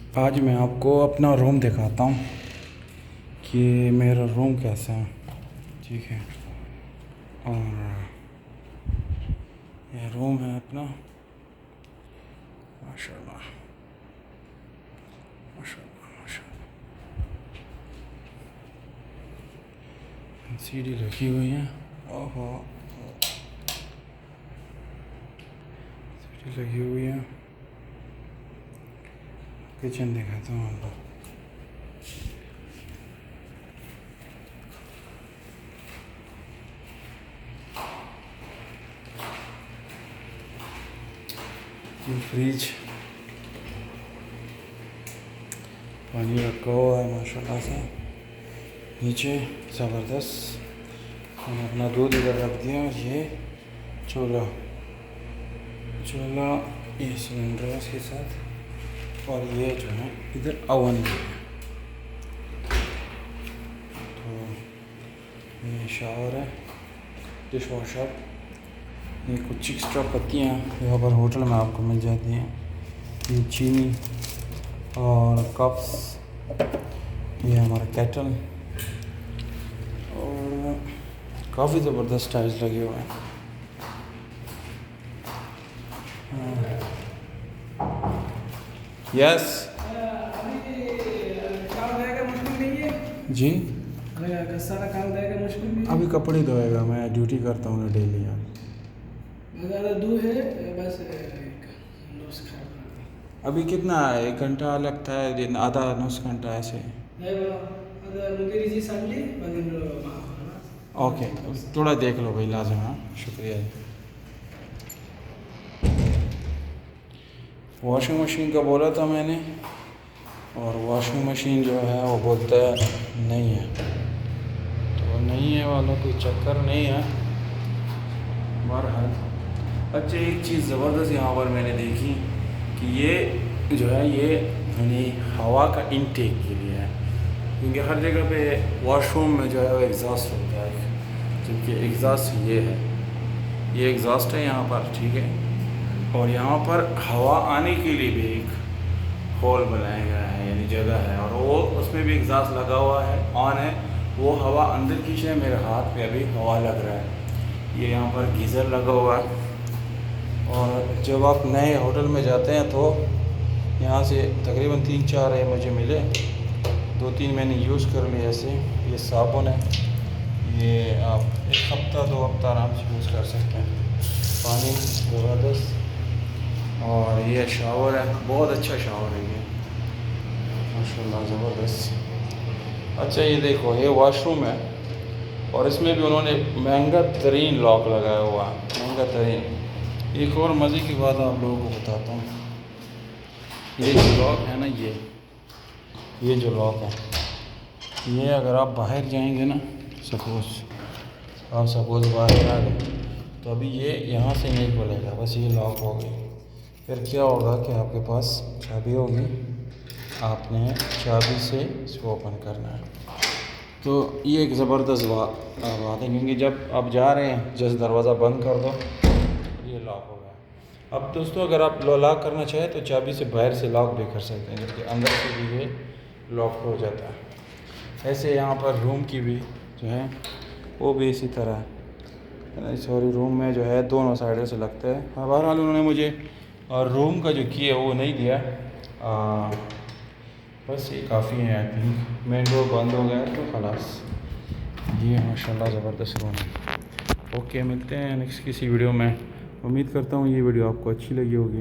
आज मैं आपको अपना रूम दिखाता हूँ कि मेरा रूम कैसा है। ठीक है, और ये रूम है अपना। माशाल्लाह माशाल्लाह माशाल्लाह। सीढ़ी लगी हुई है। ओहो, सीढ़ी लगी हुई है। किचन दिखाता हूँ आपको। फ्रिज, पानी रखा हुआ है माशाल्लाह से। नीचे ज़बरदस्त मैंने अपना दूध इधर रख दिया। ये चूल्हा ये सिलेंडर है इसके साथ, और ये जो है इधर ओवन भी है। तो ये शावर है, डिश वॉशर। ये कुछ एक्स्ट्रा पत्तियाँ यहाँ पर होटल में आपको मिल जाती हैं। ये चीनी और कप्स, ये हमारा केटल, और काफ़ी ज़बरदस्त टाइल्स लगे हुए हैं। यस जी, सारा काम रहेगा, मुश्किल नहीं। अभी कपड़े धोएगा, मैं ड्यूटी करता हूँ ना डेली यार। ज़्यादा दूर है, बस अभी कितना है, 1 घंटा लगता है, दिन आधा 9 घंटा ऐसे। ओके, थोड़ा देख लो भाई, लाजम। हाँ, शुक्रिया। वॉशिंग मशीन का बोला था मैंने, और वॉशिंग मशीन जो है वो बोलता है नहीं है। तो नहीं है वाला कोई चक्कर नहीं है। बहरहाल अच्छा, एक चीज़ ज़बरदस्त यहाँ पर मैंने देखी कि ये जो है ये यानी हवा का इनटेक के लिए है, क्योंकि हर जगह पे वॉशरूम में जो है वो एग्ज़ॉस्ट होता है, जबकि एग्ज़ॉस्ट ये है, ये एग्ज़ॉस्ट है यहाँ पर। ठीक है, और यहाँ पर हवा आने के लिए भी एक होल बनाया गया है, यानी जगह है, और वो उसमें भी एग्ज़ॉस्ट लगा हुआ है, ऑन है। वो हवा अंदर खींच है, मेरे हाथ पे अभी हवा लग रहा है। ये यहाँ पर गीज़र लगा हुआ है। और जब आप नए होटल में जाते हैं तो यहाँ से तकरीबन 3-4 मुझे मिले, 2-3 मैंने यूज़ कर लिए ऐसे। ये साबुन है, ये आप 1 हफ़्ता 2 हफ़्ता आराम से यूज़ कर सकते हैं। पानी ज़बरदस्त, और ये शावर है, बहुत अच्छा शावर है ये माशाल्लाह, ज़बरदस्त। अच्छा ये देखो, ये वॉशरूम है, और इसमें भी उन्होंने महंगा तरीन लॉक लगाया हुआ है, महंगा तरीन। एक और मज़े की बात आप लोगों को बताता हूँ। ये जो लॉक है ना, ये जो लॉक है, ये अगर आप बाहर जाएंगे ना, सपोज़ बाहर आ गए, तो अभी ये यहाँ से नहीं खुलेगा, बस ये लॉक हो गई। फिर क्या होगा कि आपके पास चाबी होगी, आपने चाबी से इसको ओपन करना है। तो ये एक ज़बरदस्त बात है, क्योंकि जब आप जा रहे हैं, जस्ट दरवाज़ा बंद कर दो, ये लॉक हो गया। अब दोस्तों, अगर आप लॉक करना चाहें तो चाबी से बाहर से लॉक भी कर सकते हैं, जबकि अंदर से भी ये लॉक हो जाता है। ऐसे यहाँ पर रूम की भी जो है वो भी इसी तरह है। सॉरी, रूम में जो है दोनों साइडों से लगता है। हाँ, बहरहाल उन्होंने मुझे और रूम का जो की है वो नहीं दिया। बस ये काफ़ी है। आई थिंक मेन डोर बंद हो गया तो खलास। ये माशाल्लाह ज़बरदस्त रूम है। ओके, मिलते हैं नेक्स्ट किसी वीडियो में। उम्मीद करता हूँ ये वीडियो आपको अच्छी लगी होगी।